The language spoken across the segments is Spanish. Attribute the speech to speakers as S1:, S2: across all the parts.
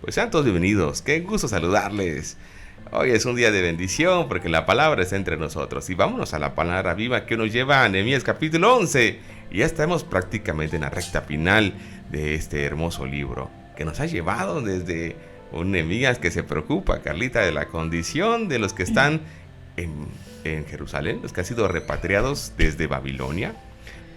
S1: Pues sean todos bienvenidos, qué gusto saludarles. Hoy es un día de bendición porque la palabra está entre nosotros. Y vámonos a la palabra viva que nos lleva a Nehemías capítulo 11. Y ya estamos prácticamente en la recta final de este hermoso libro que nos ha llevado desde un Nehemías que se preocupa, Carlita, de la condición de los que están en Jerusalén, los que han sido repatriados desde Babilonia.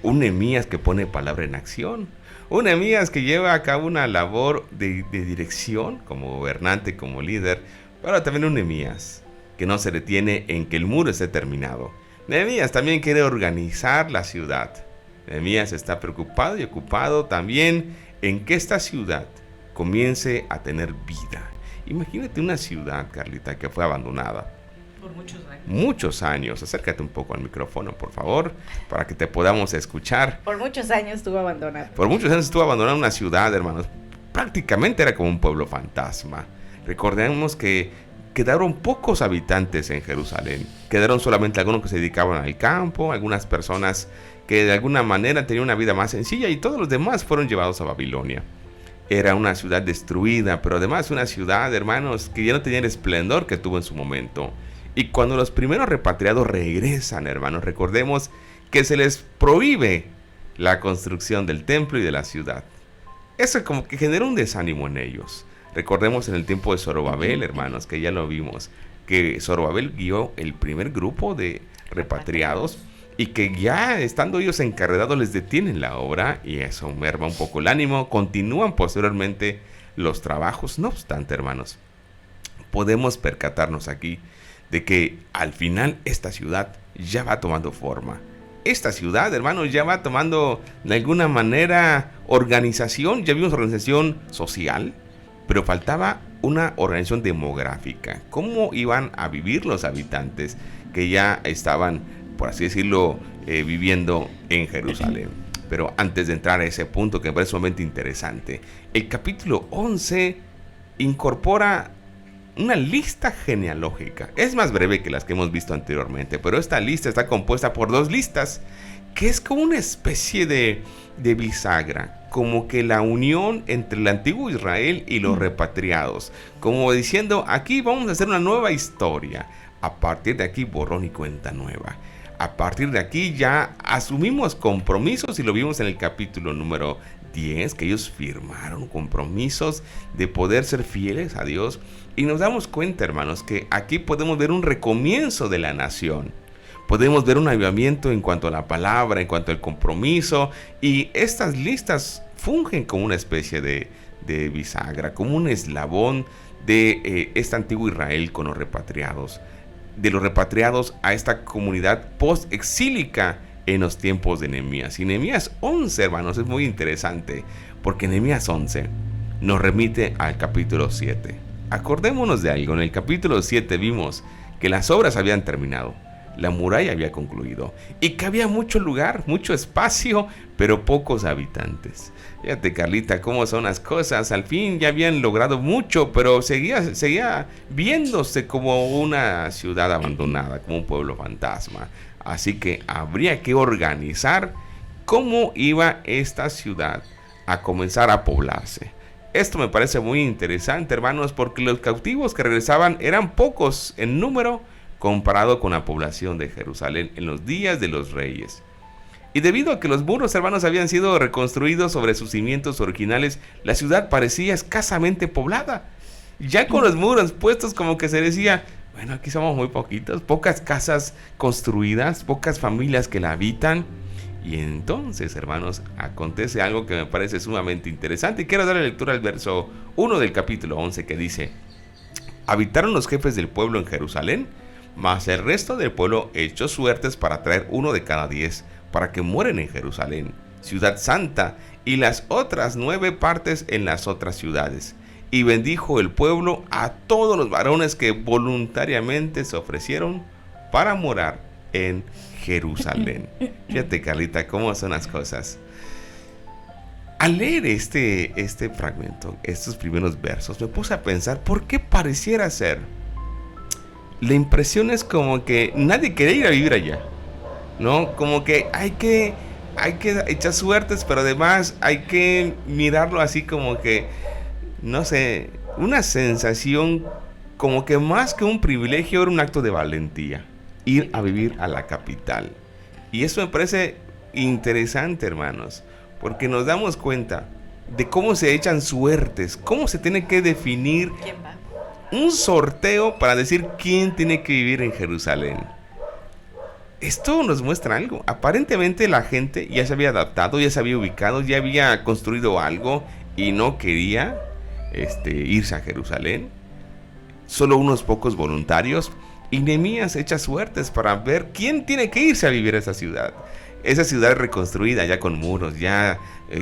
S1: Un Nehemías que pone palabra en acción. Un Nehemías que lleva a cabo una labor de dirección como gobernante, como líder. Pero también un Nehemías que no se detiene en que el muro esté terminado. Nehemías también quiere organizar la ciudad. Nehemías está preocupado y ocupado también en que esta ciudad comience a tener vida. Imagínate una ciudad, Carlita, que fue abandonada
S2: por muchos años.
S1: Muchos años. Acércate un poco al micrófono, por favor, para que te podamos escuchar.
S2: Por muchos años estuvo abandonada.
S1: Por muchos años estuvo abandonada una ciudad, hermanos. Prácticamente era como un pueblo fantasma. Recordemos que quedaron pocos habitantes en Jerusalén. Quedaron solamente algunos que se dedicaban al campo, algunas personas que de alguna manera tenían una vida más sencilla y todos los demás fueron llevados a Babilonia. Era una ciudad destruida, pero además una ciudad, hermanos, que ya no tenía el esplendor que tuvo en su momento. Y cuando los primeros repatriados regresan, hermanos, recordemos que se les prohíbe la construcción del templo y de la ciudad. Eso como que genera un desánimo en ellos. Recordemos en el tiempo de Zorobabel, hermanos, que ya lo vimos, que Zorobabel guió el primer grupo de repatriados y que ya estando ellos encarregados les detienen la obra y eso merma un poco el ánimo. Continúan posteriormente los trabajos. No obstante, hermanos, podemos percatarnos aquí de que al final esta ciudad ya va tomando forma. Esta ciudad, hermanos, ya va tomando de alguna manera organización. Ya vimos organización social, pero faltaba una organización demográfica. ¿Cómo iban a vivir los habitantes que ya estaban, por así decirlo, viviendo en Jerusalén? Pero antes de entrar a ese punto que me parece sumamente interesante, el capítulo 11 incorpora una lista genealógica. Es más breve que las que hemos visto anteriormente, pero esta lista está compuesta por dos listas, que es como una especie de bisagra, como que la unión entre el antiguo Israel y los repatriados, como diciendo, aquí vamos a hacer una nueva historia. A partir de aquí, borrón y cuenta nueva. A partir de aquí ya asumimos compromisos y lo vimos en el capítulo número 10, que ellos firmaron compromisos de poder ser fieles a Dios. Y nos damos cuenta, hermanos, que aquí podemos ver un recomienzo de la nación. Podemos ver un avivamiento en cuanto a la palabra, en cuanto al compromiso. Y estas listas fungen como una especie de bisagra, como un eslabón de este antiguo Israel con los repatriados. De los repatriados a esta comunidad post-exílica en los tiempos de Nehemías. Y Nehemías 11, hermanos, es muy interesante, porque Nehemías 11 nos remite al capítulo 7. Acordémonos de algo, en el capítulo 7 vimos que las obras habían terminado, la muralla había concluido y que había mucho lugar, mucho espacio, pero pocos habitantes. Fíjate, Carlita, cómo son las cosas. Al fin ya habían logrado mucho, pero seguía viéndose como una ciudad abandonada, como un pueblo fantasma. Así que habría que organizar cómo iba esta ciudad a comenzar a poblarse. Esto me parece muy interesante, hermanos, porque los cautivos que regresaban eran pocos en número comparado con la población de Jerusalén en los días de los reyes. Y debido a que los muros, hermanos, habían sido reconstruidos sobre sus cimientos originales, la ciudad parecía escasamente poblada. Ya con los muros puestos, como que se decía, bueno, aquí somos muy poquitos, pocas casas construidas, pocas familias que la habitan. Y entonces, hermanos, acontece algo que me parece sumamente interesante. Y quiero darle lectura al verso 1 del capítulo 11 que dice: habitaron los jefes del pueblo en Jerusalén, mas el resto del pueblo echó suertes para traer uno de cada 10, para que mueren en Jerusalén, ciudad santa, y las otras 9 partes en las otras ciudades. Y bendijo el pueblo a todos los varones que voluntariamente se ofrecieron para morar en Jerusalén. Fíjate, Carlita, cómo son las cosas. Al leer este fragmento, estos primeros versos, me puse a pensar por qué pareciera ser. La impresión es como que nadie quería ir a vivir allá, ¿no? Como que hay que echar suertes, pero además hay que mirarlo así como que, no sé, una sensación como que más que un privilegio era un acto de valentía, ir a vivir a la capital. Y eso me parece interesante, hermanos, porque nos damos cuenta de cómo se echan suertes, cómo se tiene que definir
S2: ¿Quién va?
S1: un sorteo para decir quién tiene que vivir en Jerusalén. Esto nos muestra algo. Aparentemente la gente ya se había adaptado, ya se había ubicado, ya había construido algo y no quería irse a Jerusalén. Solo unos pocos voluntarios. Y Nehemías echa suertes para ver quién tiene que irse a vivir a esa ciudad. Esa ciudad reconstruida ya con muros, ya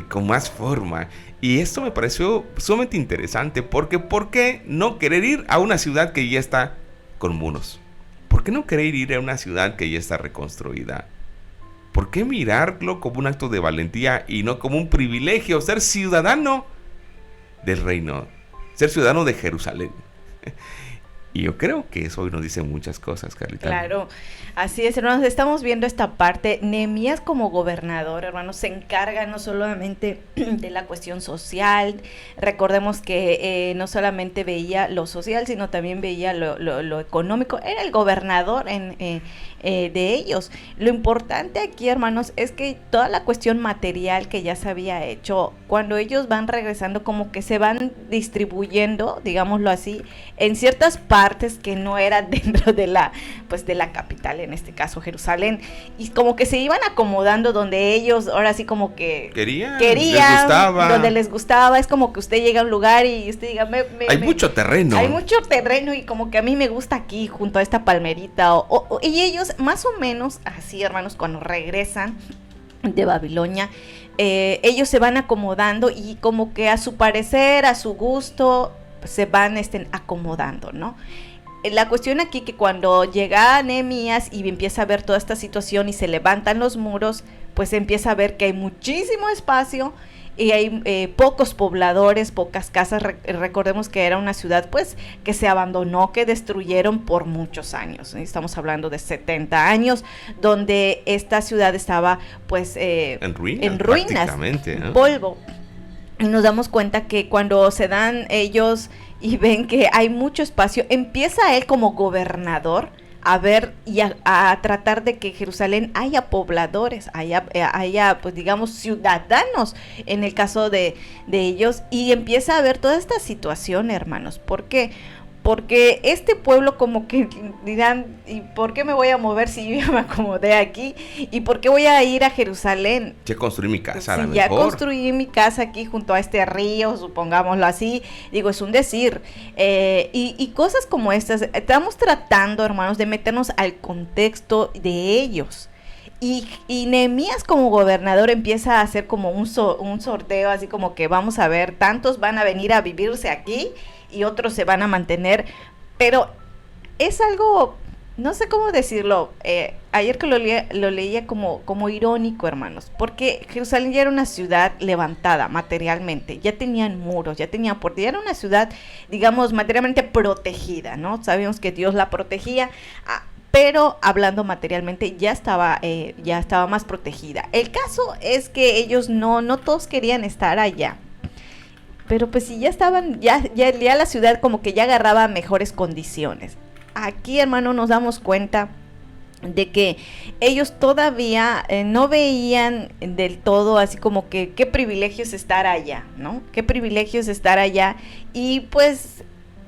S1: con más forma. Y esto me pareció sumamente interesante porque ¿por qué no querer ir a una ciudad que ya está con muros? ¿Por qué no querer ir a una ciudad que ya está reconstruida? ¿Por qué mirarlo como un acto de valentía y no como un privilegio ser ciudadano del reino? Ser ciudadano de Jerusalén. Y yo creo que eso hoy nos dice muchas cosas, Carlita.
S2: Claro, así es, hermanos, estamos viendo esta parte. Nehemías como gobernador, hermanos, se encarga no solamente de la cuestión social. Recordemos que no solamente veía lo social, sino también veía lo económico. Era el gobernador de ellos. Lo importante aquí, hermanos, es que toda la cuestión material que ya se había hecho, cuando ellos van regresando, como que se van distribuyendo, digámoslo así, en ciertas partes que no eran dentro de la capital, en este caso Jerusalén, y como que se iban acomodando donde ellos, ahora sí como que querían
S1: les gustaba.
S2: Donde les gustaba. Es como que usted llega a un lugar y usted diga,
S1: hay mucho terreno.
S2: Hay mucho terreno y como que a mí me gusta aquí, junto a esta palmerita, y ellos más o menos así, hermanos, cuando regresan de Babilonia, ellos se van acomodando y como que a su parecer, a su gusto, se van acomodando, ¿no? La cuestión aquí que cuando llega Nehemías y empieza a ver toda esta situación y se levantan los muros, pues empieza a ver que hay muchísimo espacio y hay pocos pobladores, pocas casas. Recordemos que era una ciudad pues que se abandonó, que destruyeron por muchos años. Estamos hablando de 70 años, donde esta ciudad estaba pues en ruinas, ¿no? Polvo. Y nos damos cuenta que cuando se dan ellos y ven que hay mucho espacio, empieza él como gobernador a ver y a tratar de que Jerusalén haya pobladores, haya pues digamos ciudadanos en el caso de ellos, y empieza a ver toda esta situación, hermanos. ¿Por qué? Porque este pueblo como que dirán, ¿y por qué me voy a mover si yo ya me acomodé aquí? ¿Y por qué voy a ir a Jerusalén?
S1: Ya construí mi casa,
S2: sí,
S1: a lo
S2: ya
S1: mejor.
S2: construí mi casa aquí junto a este río, supongámoslo así. Digo, es un decir. Y cosas como estas, estamos tratando, hermanos, de meternos al contexto de ellos. Y Nehemías como gobernador empieza a hacer como un sorteo, así como que vamos a ver, tantos van a venir a vivirse aquí y otros se van a mantener, pero es algo, no sé cómo decirlo, ayer que lo leía como irónico, hermanos, porque Jerusalén ya era una ciudad levantada materialmente, ya tenían muros, ya tenían puertas, ya era una ciudad, digamos, materialmente protegida, ¿no? Sabíamos que Dios la protegía, pero hablando materialmente ya estaba más protegida. El caso es que ellos no todos querían estar allá. Pero pues si ya estaban, ya la ciudad como que ya agarraba mejores condiciones. Aquí, hermano, nos damos cuenta de que ellos todavía no veían del todo así como que qué privilegio es estar allá, ¿no? Qué privilegio es estar allá. Y pues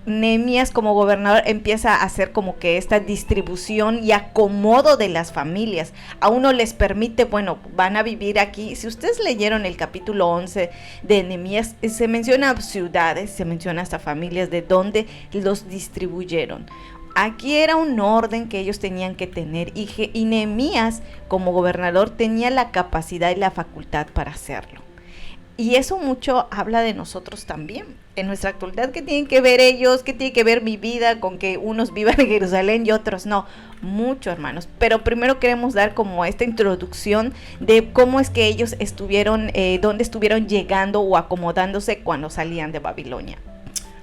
S2: Nehemías como gobernador empieza a hacer como que esta distribución y acomodo de las familias. A uno les permite, bueno, van a vivir aquí. Si ustedes leyeron el capítulo 11 de Nehemías, se menciona ciudades, se menciona hasta familias de donde los distribuyeron. Aquí era un orden que ellos tenían que tener y Nehemías como gobernador tenía la capacidad y la facultad para hacerlo. Y eso mucho habla de nosotros también, en nuestra actualidad. ¿Qué tienen que ver ellos? ¿Qué tiene que ver mi vida con que unos vivan en Jerusalén y otros no? Mucho, hermanos. Pero primero queremos dar como esta introducción de cómo es que ellos estuvieron, dónde estuvieron llegando o acomodándose cuando salían de Babilonia.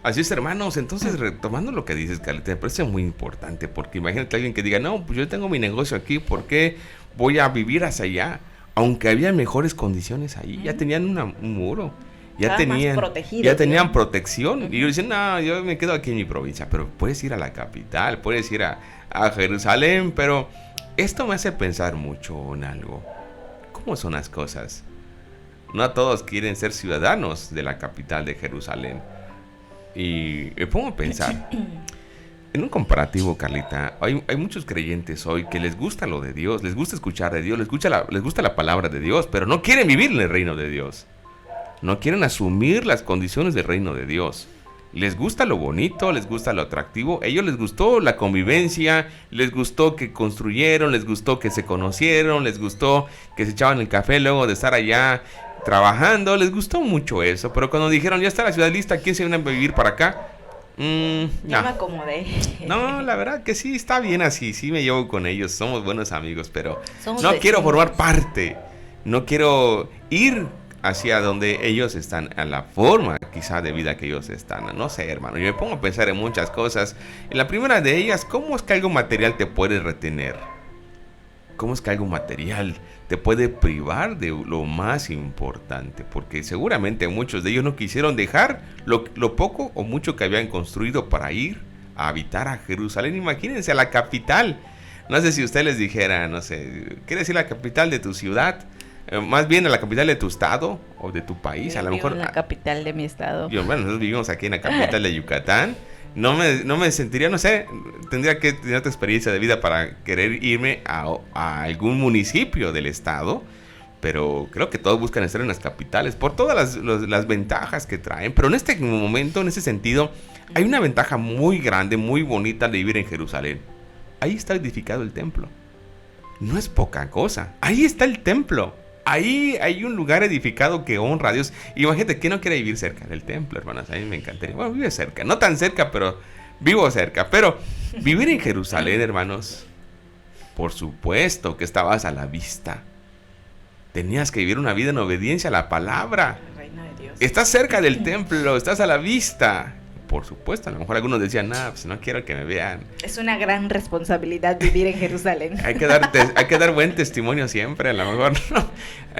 S1: Así es, hermanos. Entonces, retomando lo que dices, Carlita, me parece muy importante, porque imagínate a alguien que diga, no, pues yo tengo mi negocio aquí, ¿por qué voy a vivir hacia allá? Aunque había mejores condiciones ahí, ya tenían un muro. ya tenían protección. Y ellos dicen, no, yo me quedo aquí en mi provincia. Pero puedes ir a la capital, puedes ir a Jerusalén. Pero esto me hace pensar mucho en algo. ¿Cómo son las cosas? No todos quieren ser ciudadanos de la capital de Jerusalén. Y me pongo a pensar, en un comparativo, Carlita, hay muchos creyentes hoy que les gusta lo de Dios, les gusta escuchar de Dios, les gusta la palabra de Dios, pero no quieren vivir en el reino de Dios. No quieren asumir las condiciones del reino de Dios. Les gusta lo bonito, les gusta lo atractivo. A ellos les gustó la convivencia, les gustó que construyeron, les gustó que se conocieron, les gustó que se echaban el café luego de estar allá trabajando. Les gustó mucho eso. Pero cuando dijeron, ya está la ciudad lista, ¿quién se viene a vivir para acá?
S2: Ya me acomodé.
S1: No, la verdad que sí, está bien así. Sí me llevo con ellos, somos buenos amigos, pero
S2: Somos
S1: no quiero
S2: vecinos.
S1: formar parte. No quiero ir hacia donde ellos están, a la forma quizá de vida que ellos están. No sé, hermano, yo me pongo a pensar en muchas cosas. En la primera de ellas, ¿cómo es que algo material te puede retener? ¿Cómo es que algo material te puede privar de lo más importante? Porque seguramente muchos de ellos no quisieron dejar lo poco o mucho que habían construido para ir a habitar a Jerusalén. Imagínense, a la capital. No sé si usted les dijera, no sé, ¿quieres ir a la capital de tu ciudad? Más bien a la capital de tu estado o de tu país.
S2: Yo
S1: A lo
S2: vivo
S1: mejor
S2: en la capital de mi estado.
S1: bueno, nosotros vivimos aquí en la capital de Yucatán. No me sentiría, no sé, tendría que tener otra experiencia de vida para querer irme a algún municipio del estado. Pero creo que todos buscan estar en las capitales por todas las ventajas que traen. Pero en este momento, en ese sentido, hay una ventaja muy grande, muy bonita de vivir en Jerusalén. Ahí está edificado el templo. No es poca cosa. Ahí está el templo. Ahí hay un lugar edificado que honra a Dios. Imagínate, ¿quién no quiere vivir cerca del templo, hermanas? A mí me encantaría. Bueno, vive cerca. No tan cerca, pero vivo cerca. Pero vivir en Jerusalén, hermanos, por supuesto que estabas a la vista. Tenías que vivir una vida en obediencia a la palabra.
S2: El reino de Dios.
S1: Estás cerca del templo, estás a la vista. Por supuesto, a lo mejor algunos decían, pues no quiero que me vean.
S2: Es una gran responsabilidad vivir en Jerusalén.
S1: Hay que dar buen testimonio siempre, a lo mejor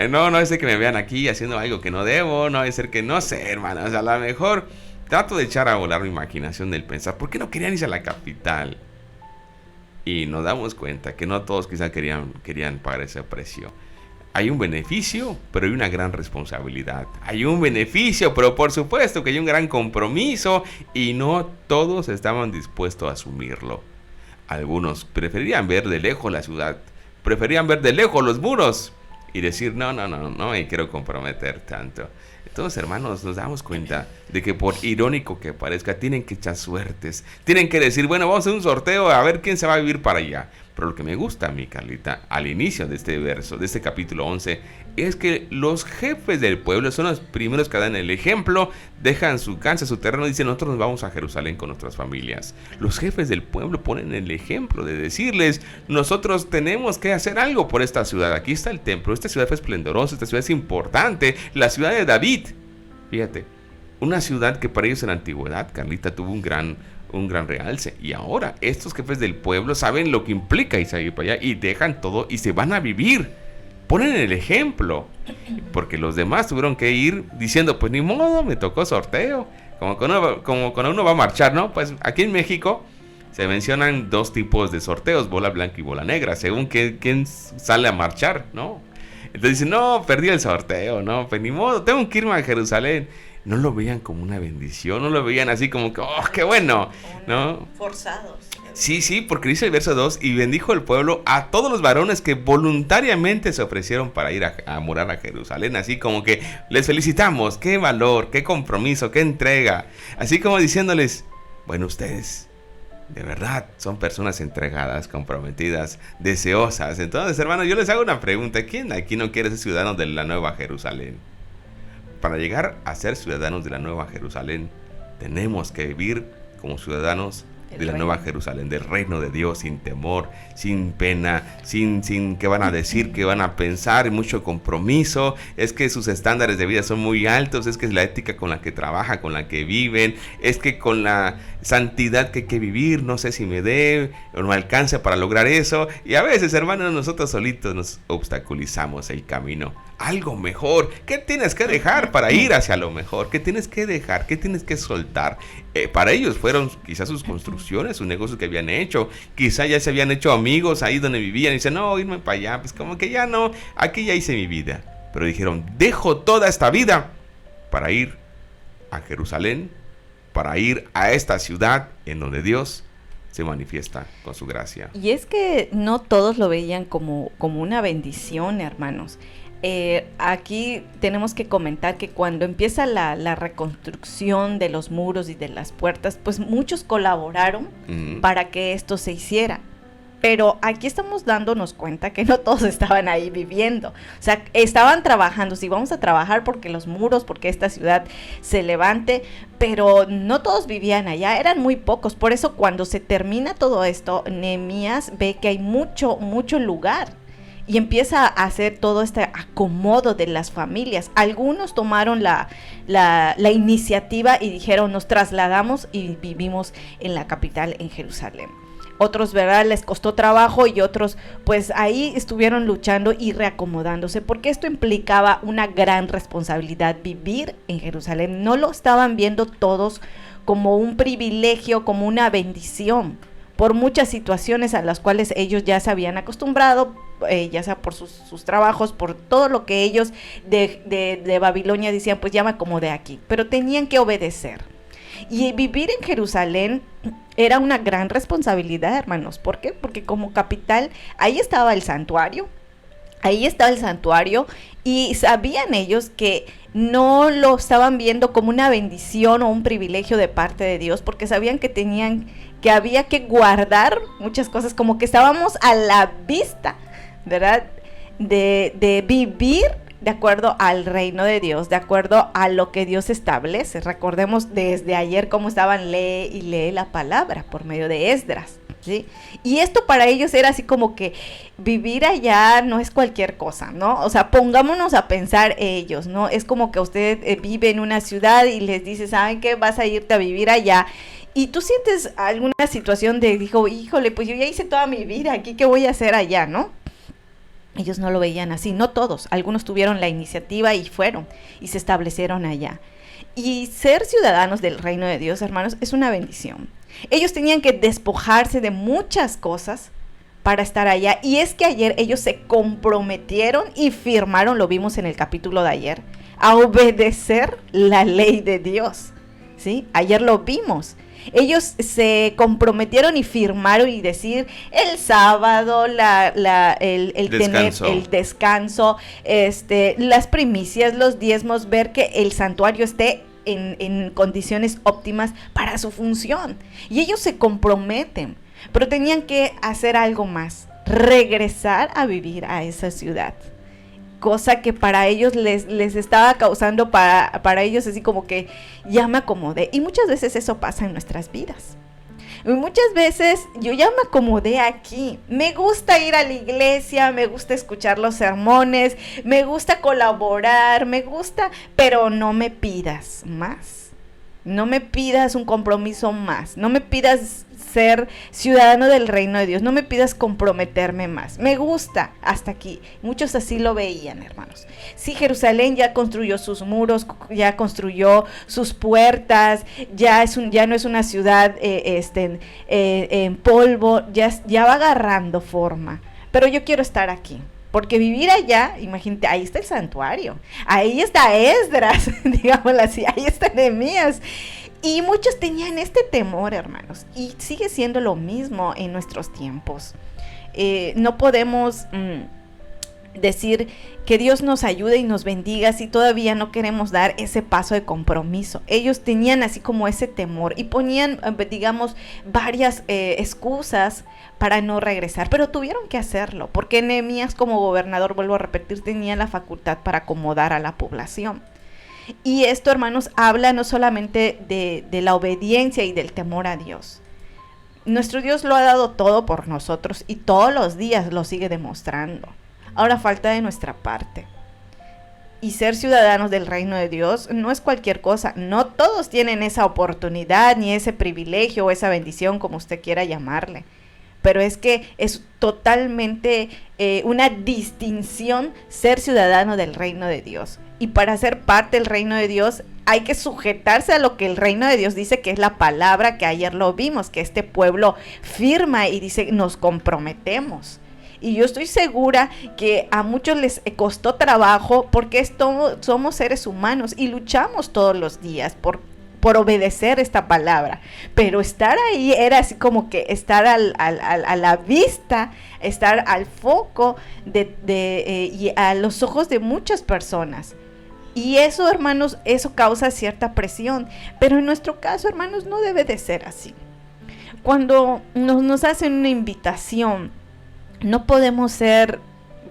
S1: no es de que me vean aquí haciendo algo que no debo, no es ser que no sé, hermanos, a lo mejor trato de echar a volar mi imaginación del pensar, ¿por qué no querían irse a la capital? Y nos damos cuenta que no todos quizá querían pagar ese precio. Hay un beneficio, pero hay una gran responsabilidad. Hay un beneficio, pero por supuesto que hay un gran compromiso y no todos estaban dispuestos a asumirlo. Algunos preferían ver de lejos la ciudad, preferían ver de lejos los muros y decir, no me quiero comprometer tanto. Entonces, hermanos, nos damos cuenta de que por irónico que parezca, tienen que echar suertes. Tienen que decir, bueno, vamos a hacer un sorteo a ver quién se va a vivir para allá. Pero lo que me gusta a mí, Carlita, al inicio de este verso, de este capítulo 11, es que los jefes del pueblo son los primeros que dan el ejemplo, dejan su cancha, su terreno, y dicen, nosotros nos vamos a Jerusalén con nuestras familias. Los jefes del pueblo ponen el ejemplo de decirles, nosotros tenemos que hacer algo por esta ciudad. Aquí está el templo, esta ciudad fue esplendorosa, esta ciudad es importante, la ciudad de David. Fíjate, una ciudad que para ellos en la antigüedad, Carlita, tuvo un gran realce. Y ahora estos jefes del pueblo saben lo que implica irse a ir para allá y dejan todo y se van a vivir. Ponen el ejemplo. Porque los demás tuvieron que ir diciendo, pues ni modo, me tocó sorteo. Como cuando uno va a marchar, ¿no? Pues aquí en México se mencionan dos tipos de sorteos, bola blanca y bola negra, según quién sale a marchar, ¿no? Entonces dicen, no, perdí el sorteo, no, pues ni modo, tengo que irme a Jerusalén. No lo veían como una bendición, no lo veían así como que, ¡oh, qué bueno! ¿No?
S2: Forzados.
S1: Sí, porque dice el verso 2, y bendijo el pueblo a todos los varones que voluntariamente se ofrecieron para ir a morar a Jerusalén. Así como que les felicitamos, qué valor, qué compromiso, qué entrega. Así como diciéndoles, bueno, ustedes de verdad son personas entregadas, comprometidas, deseosas. Entonces, hermanos, yo les hago una pregunta. ¿Quién aquí no quiere ser ciudadano de la Nueva Jerusalén? Para llegar a ser ciudadanos de la Nueva Jerusalén, tenemos que vivir como ciudadanos de la Nueva Jerusalén, del reino de Dios, sin temor, sin pena, sin qué van a decir, qué van a pensar, mucho compromiso. Es que sus estándares de vida son muy altos, es que es la ética con la que trabajan, con la que viven, es que con la santidad que hay que vivir, no sé si me dé o no alcance para lograr eso. Y a veces, hermanos, nosotros solitos nos obstaculizamos el camino. algo mejor. ¿Qué tienes que dejar para ir hacia lo mejor? ¿Qué tienes que dejar? ¿Qué tienes que soltar? Para ellos fueron quizás sus construcciones, sus negocios que habían hecho. Quizás ya se habían hecho amigos ahí donde vivían y dicen, no, irme para allá, pues como que ya no, aquí ya hice mi vida. Pero dijeron, dejo toda esta vida para ir a Jerusalén, para ir a esta ciudad en donde Dios se manifiesta con su gracia.
S2: Y es que no todos lo veían como una bendición, hermanos. Aquí tenemos que comentar que cuando empieza la reconstrucción de los muros y de las puertas, pues muchos colaboraron para que esto se hiciera. Pero aquí estamos dándonos cuenta que no todos estaban ahí viviendo. O sea, estaban trabajando, sí, vamos a trabajar porque los muros, porque esta ciudad se levante, pero no todos vivían allá, eran muy pocos. Por eso cuando se termina todo esto, Nehemías ve que hay mucho lugar y empieza a hacer todo este acomodo de las familias. Algunos tomaron la iniciativa y dijeron, nos trasladamos y vivimos en la capital, en Jerusalén. Otros, ¿verdad?, les costó trabajo y otros, pues ahí estuvieron luchando y reacomodándose, porque esto implicaba una gran responsabilidad, vivir en Jerusalén. No lo estaban viendo todos como un privilegio, como una bendición, por muchas situaciones a las cuales ellos ya se habían acostumbrado, ya sea por sus trabajos, por todo lo que ellos de Babilonia decían, pues ya me acomodé aquí, pero tenían que obedecer. Y vivir en Jerusalén era una gran responsabilidad, hermanos. ¿Por qué? Porque como capital, ahí estaba el santuario y sabían ellos que no lo estaban viendo como una bendición o un privilegio de parte de Dios, porque sabían que había que guardar muchas cosas, como que estábamos a la vista, ¿verdad?, de vivir de acuerdo al reino de Dios, de acuerdo a lo que Dios establece. Recordemos desde ayer cómo estaban lee la palabra por medio de Esdras, ¿sí? Y esto para ellos era así como que vivir allá no es cualquier cosa, ¿no? O sea, pongámonos a pensar ellos, ¿no? Es como que usted vive en una ciudad y les dice, ¿saben qué? Vas a irte a vivir allá. Y tú sientes alguna situación dijo, híjole, pues yo ya hice toda mi vida aquí, ¿qué voy a hacer allá, no? Ellos no lo veían así, no todos, algunos tuvieron la iniciativa y fueron y se establecieron allá. Y ser ciudadanos del reino de Dios, hermanos, es una bendición. Ellos tenían que despojarse de muchas cosas para estar allá. Y es que ayer ellos se comprometieron y firmaron, lo vimos en el capítulo de ayer, a obedecer la ley de Dios, ¿sí? Ayer lo vimos. Ellos se comprometieron y firmaron y decir el sábado, el
S1: descanso.
S2: Tener el descanso, las primicias, los diezmos, ver que el santuario esté en condiciones óptimas para su función. Y ellos se comprometen, pero tenían que hacer algo más, regresar a vivir a esa ciudad. Cosa que para ellos les estaba causando, para ellos así como que ya me acomodé. Y muchas veces eso pasa en nuestras vidas. Y muchas veces yo ya me acomodé aquí. Me gusta ir a la iglesia, me gusta escuchar los sermones, me gusta colaborar, pero no me pidas más. No me pidas un compromiso más. No me pidas ser ciudadano del reino de Dios. No me pidas comprometerme más. Me gusta hasta aquí. Muchos así lo veían, hermanos. Sí, Jerusalén ya construyó sus muros, ya construyó sus puertas, ya no es una ciudad en polvo, ya va agarrando forma. Pero yo quiero estar aquí. Porque vivir allá, imagínate, ahí está el santuario, ahí está Esdras, digámoslo así, ahí está Nehemías. Y muchos tenían este temor, hermanos, y sigue siendo lo mismo en nuestros tiempos. No podemos decir que Dios nos ayude y nos bendiga si todavía no queremos dar ese paso de compromiso. Ellos tenían así como ese temor y ponían, digamos, varias excusas para no regresar, pero tuvieron que hacerlo, porque Nehemías como gobernador, vuelvo a repetir, tenía la facultad para acomodar a la población. Y esto, hermanos, habla no solamente de la obediencia y del temor a Dios. Nuestro Dios lo ha dado todo por nosotros y todos los días lo sigue demostrando. Ahora falta de nuestra parte. Y ser ciudadanos del reino de Dios no es cualquier cosa. No todos tienen esa oportunidad, ni ese privilegio o esa bendición, como usted quiera llamarle. pero es que es totalmente una distinción ser ciudadano del reino de Dios. Y para ser parte del reino de Dios hay que sujetarse a lo que el reino de Dios dice, que es la palabra, que ayer lo vimos, que este pueblo firma y dice, nos comprometemos. Y yo estoy segura que a muchos les costó trabajo, porque somos seres humanos y luchamos todos los días por obedecer esta palabra, pero estar ahí era así como que estar a la vista, estar al foco y a los ojos de muchas personas. Y eso, hermanos, eso causa cierta presión, pero en nuestro caso, hermanos, no debe de ser así. Cuando nos hacen una invitación, no podemos ser,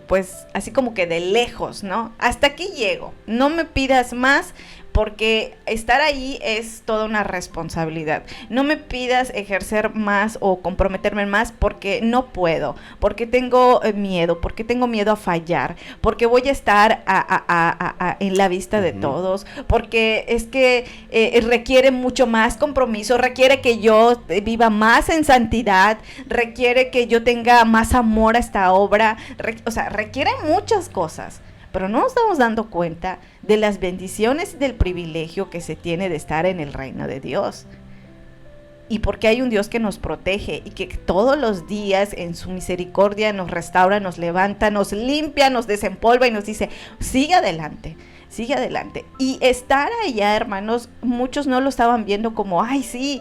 S2: pues, así como que de lejos, ¿no? Hasta aquí llego, no me pidas más, porque estar ahí es toda una responsabilidad. No me pidas ejercer más o comprometerme más, porque no puedo, porque tengo miedo, porque tengo miedo a fallar, porque voy a estar en la vista de todos, porque es que requiere mucho más compromiso, requiere que yo viva más en santidad, requiere que yo tenga más amor a esta obra, requiere muchas cosas. Pero no nos estamos dando cuenta de las bendiciones y del privilegio que se tiene de estar en el reino de Dios. Y porque hay un Dios que nos protege y que todos los días en su misericordia nos restaura, nos levanta, nos limpia, nos desempolva y nos dice, sigue adelante. Sigue adelante. Y estar allá, hermanos, muchos no lo estaban viendo como, ay, sí,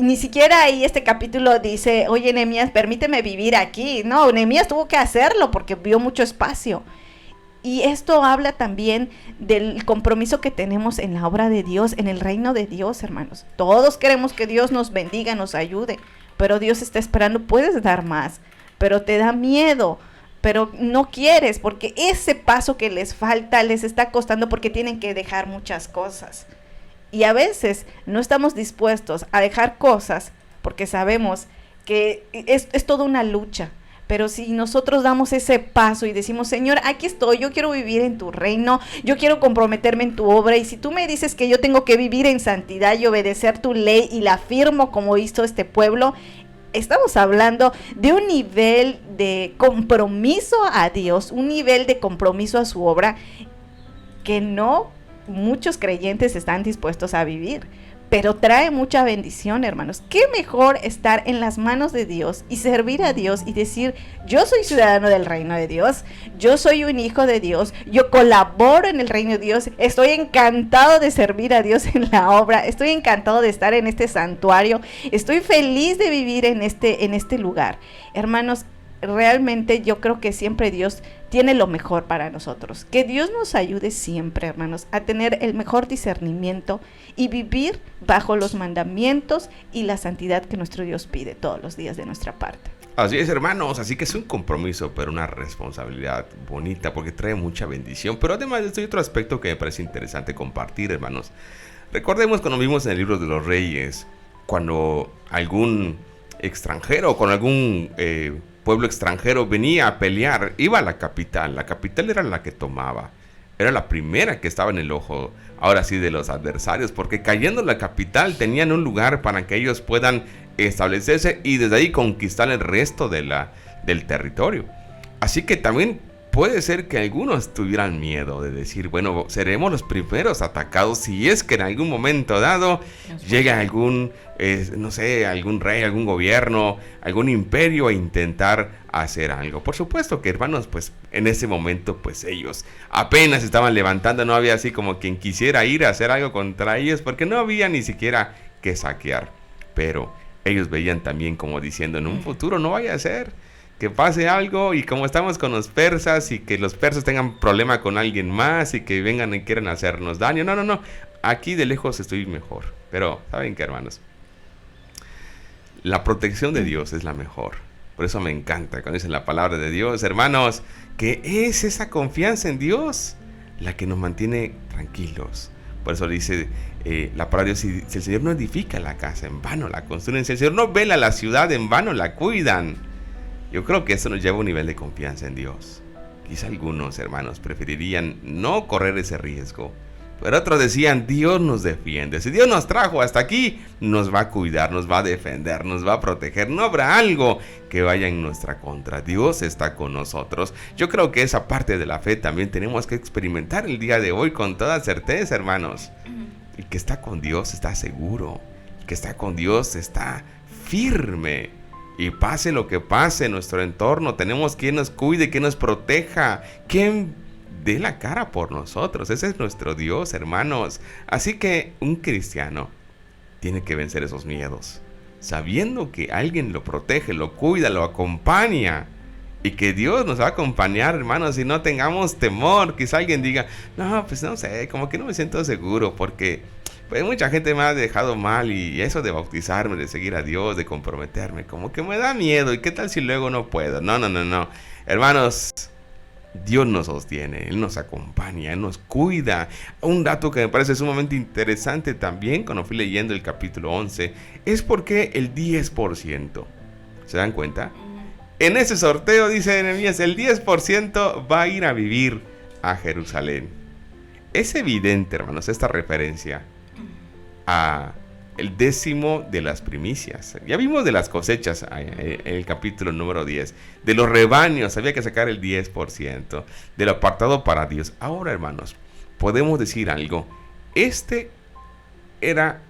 S2: ni siquiera ahí este capítulo dice, oye, Nehemías, permíteme vivir aquí. No, Nehemías tuvo que hacerlo porque vio mucho espacio. Y esto habla también del compromiso que tenemos en la obra de Dios, en el reino de Dios, hermanos. Todos queremos que Dios nos bendiga, nos ayude, pero Dios está esperando, puedes dar más, pero te da miedo, pero no quieres, porque ese paso que les falta les está costando, porque tienen que dejar muchas cosas. Y a veces no estamos dispuestos a dejar cosas, porque sabemos que es toda una lucha. Pero si nosotros damos ese paso y decimos, Señor, aquí estoy, yo quiero vivir en tu reino, yo quiero comprometerme en tu obra, y si tú me dices que yo tengo que vivir en santidad y obedecer tu ley, y la firmo como hizo este pueblo, estamos hablando de un nivel de compromiso a Dios, un nivel de compromiso a su obra que no muchos creyentes están dispuestos a vivir. Pero trae mucha bendición, hermanos. Qué mejor estar en las manos de Dios y servir a Dios y decir, yo soy ciudadano del reino de Dios, yo soy un hijo de Dios, yo colaboro en el reino de Dios, estoy encantado de servir a Dios en la obra, estoy encantado de estar en este santuario, estoy feliz de vivir en este lugar. Hermanos, realmente yo creo que siempre Dios tiene lo mejor para nosotros. Que Dios nos ayude siempre, hermanos, a tener el mejor discernimiento y vivir bajo los mandamientos y la santidad que nuestro Dios pide todos los días de nuestra parte.
S1: Así es, hermanos, así que es un compromiso, pero una responsabilidad bonita porque trae mucha bendición. Pero además hay otro aspecto que me parece interesante compartir, hermanos. Recordemos cuando vimos en el libro de los Reyes, cuando algún extranjero, con algún pueblo extranjero venía a pelear, iba a la capital era la que tomaba, era la primera que estaba en el ojo, ahora sí, de los adversarios, porque cayendo en la capital tenían un lugar para que ellos puedan establecerse y desde ahí conquistar el resto del territorio. Así que también puede ser que algunos tuvieran miedo de decir, bueno, seremos los primeros atacados si es que en algún momento dado llega algún, no sé, algún rey, algún gobierno, algún imperio a intentar hacer algo. Por supuesto que, hermanos, pues en ese momento, pues ellos apenas estaban levantando, no había así como quien quisiera ir a hacer algo contra ellos, porque no había ni siquiera que saquear. Pero ellos veían también como diciendo, en un futuro no vaya a ser que pase algo, y como estamos con los persas y que los persas tengan problema con alguien más y que vengan y quieran hacernos daño. No, aquí de lejos estoy mejor. Pero, ¿saben qué, hermanos? La protección de Dios es la mejor. Por eso me encanta cuando dicen la palabra de Dios, hermanos, que es esa confianza en Dios la que nos mantiene tranquilos. Por eso dice la palabra de Dios, si el Señor no edifica la casa, en vano la construyen. Si el Señor no vela la ciudad, en vano la cuidan. Yo creo que eso nos lleva a un nivel de confianza en Dios. Quizá algunos hermanos preferirían no correr ese riesgo, Pero otros decían, Dios nos defiende. Si Dios nos trajo hasta aquí, nos va a cuidar, nos va a defender, nos va a proteger. No habrá algo que vaya en nuestra contra. Dios está con nosotros. Yo creo que esa parte de la fe también tenemos que experimentar el día de hoy con toda certeza, hermanos. El que está con Dios está seguro. El que está con Dios está firme. Y pase lo que pase en nuestro entorno, tenemos quien nos cuide, quien nos proteja, quien dé la cara por nosotros. Ese es nuestro Dios, hermanos. Así que un cristiano tiene que vencer esos miedos, sabiendo que alguien lo protege, lo cuida, lo acompaña, y que Dios nos va a acompañar, hermanos, y no tengamos temor. Quizá alguien diga, no, pues no sé, como que no me siento seguro, porque pues mucha gente me ha dejado mal, y eso de bautizarme, de seguir a Dios, de comprometerme, como que me da miedo. ¿Y qué tal si luego no puedo? No. Hermanos, Dios nos sostiene, Él nos acompaña, Él nos cuida. Un dato que me parece sumamente interesante también cuando fui leyendo el capítulo 11 es porque el 10%, ¿se dan cuenta? En ese sorteo, dice Nehemías, el 10% va a ir a vivir a Jerusalén. Es evidente, hermanos, esta referencia a el 10% de las primicias. Ya vimos de las cosechas en el capítulo número 10. De los rebaños había que sacar el 10%. De lo apartado para Dios. Ahora, hermanos, podemos decir algo. Este era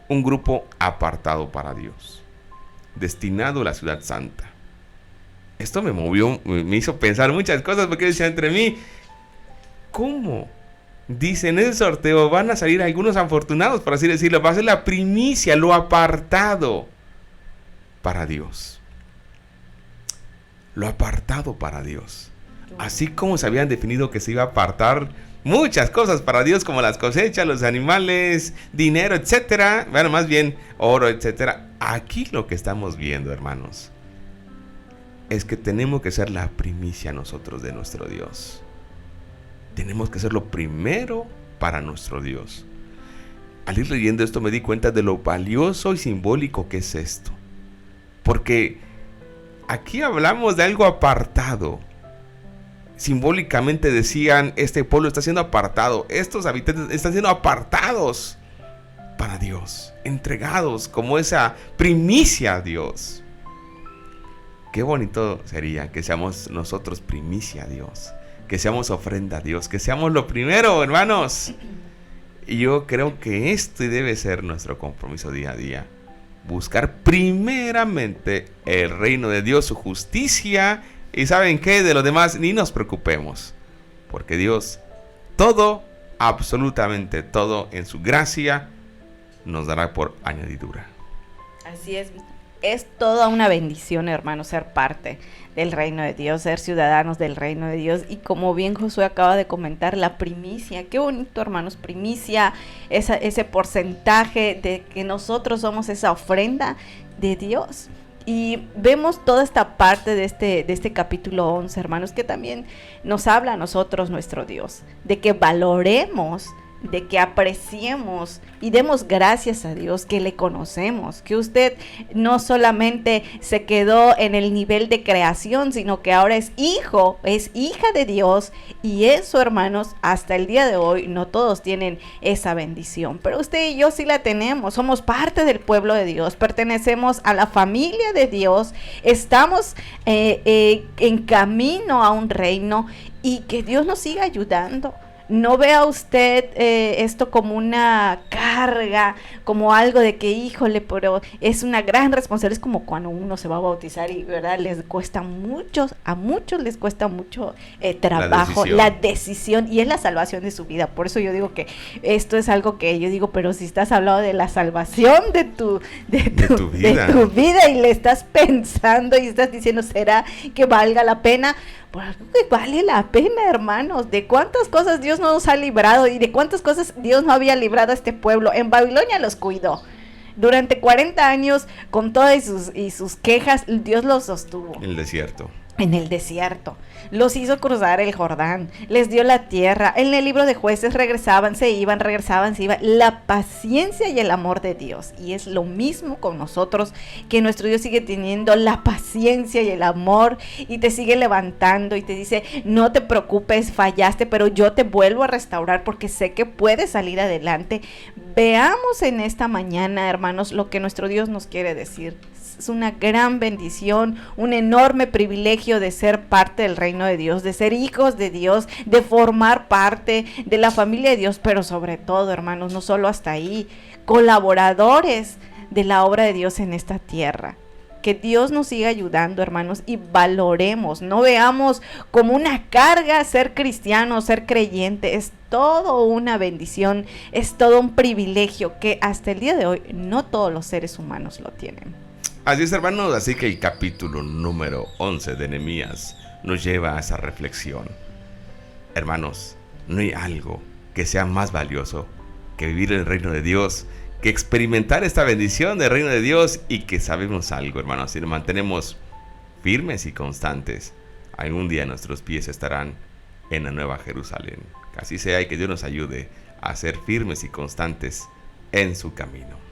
S1: un grupo apartado para Dios, destinado a la ciudad santa. Esto me movió, me hizo pensar muchas cosas, porque decía entre mí, ¿cómo? Dice, en ese sorteo van a salir algunos afortunados, por así decirlo. Va a ser la primicia, lo apartado para Dios. Lo apartado para Dios. Así como se habían definido que se iba a apartar muchas cosas para Dios, como las cosechas, los animales, dinero, etcétera. Bueno, más bien oro, etcétera. Aquí lo que estamos viendo, hermanos, es que tenemos que ser la primicia nosotros de nuestro Dios. Tenemos que ser lo primero para nuestro Dios. Al ir leyendo esto me di cuenta de lo valioso y simbólico que es esto. Porque aquí hablamos de algo apartado. Simbólicamente decían, este pueblo está siendo apartado. Estos habitantes están siendo apartados para Dios. Entregados como esa primicia a Dios. Qué bonito sería que seamos nosotros primicia a Dios. Que seamos ofrenda a Dios, que seamos lo primero, hermanos. Y yo creo que este debe ser nuestro compromiso día a día. Buscar primeramente el reino de Dios, su justicia. Y ¿saben qué? De lo demás ni nos preocupemos. Porque Dios, todo, absolutamente todo, en su gracia, nos dará por añadidura.
S2: Así es. Es toda una bendición, hermanos, ser parte del reino de Dios, ser ciudadanos del reino de Dios. Y como bien Josué acaba de comentar, la primicia, qué bonito, hermanos, primicia, ese porcentaje de que nosotros somos esa ofrenda de Dios. Y vemos toda esta parte de este capítulo 11, hermanos, que también nos habla a nosotros nuestro Dios, de que valoremos, de que apreciemos y demos gracias a Dios que le conocemos, que usted no solamente se quedó en el nivel de creación, sino que ahora es hijo, es hija de Dios. Y eso, hermanos, hasta el día de hoy no todos tienen esa bendición, pero usted y yo sí la tenemos. Somos parte del pueblo de Dios, pertenecemos a la familia de Dios, estamos en camino a un reino, y que Dios nos siga ayudando. No vea usted esto como una carga, como algo de que, híjole, pero es una gran responsabilidad. Es como cuando uno se va a bautizar y, ¿verdad? Les cuesta a muchos les cuesta mucho trabajo, la decisión, y es la salvación de su vida. Por eso yo digo que esto es algo que yo digo, pero si estás hablando de la salvación de tu vida y le estás pensando y estás diciendo, ¿será que valga la pena? Por algo que vale la pena, hermanos. De cuántas cosas Dios nos ha librado y de cuántas cosas Dios no había librado a este pueblo. En Babilonia los cuidó. Durante 40 años, con todas sus quejas, Dios los sostuvo.
S1: En el desierto.
S2: En el desierto. los hizo cruzar el Jordán, les dio la tierra. En el libro de Jueces regresaban, se iban, la paciencia y el amor de Dios. Y es lo mismo con nosotros, que nuestro Dios sigue teniendo la paciencia y el amor y te sigue levantando y te dice, no te preocupes, fallaste, pero yo te vuelvo a restaurar porque sé que puedes salir adelante. Veamos en esta mañana, hermanos, lo que nuestro Dios nos quiere decir. Es una gran bendición, un enorme privilegio de ser parte del reino de Dios, de ser hijos de Dios, de formar parte de la familia de Dios, pero sobre todo, hermanos, no solo hasta ahí, colaboradores de la obra de Dios en esta tierra. Que Dios nos siga ayudando, hermanos, y valoremos, no veamos como una carga ser cristiano, ser creyente. Es todo una bendición, es todo un privilegio que hasta el día de hoy no todos los seres humanos lo tienen.
S1: Así es, hermanos, así que el capítulo número 11 de Nehemías nos lleva a esa reflexión. Hermanos, no hay algo que sea más valioso que vivir en el reino de Dios, que experimentar esta bendición del reino de Dios, y que sabemos algo, hermanos, si nos mantenemos firmes y constantes, algún día nuestros pies estarán en la Nueva Jerusalén. Que así sea y que Dios nos ayude a ser firmes y constantes en su camino.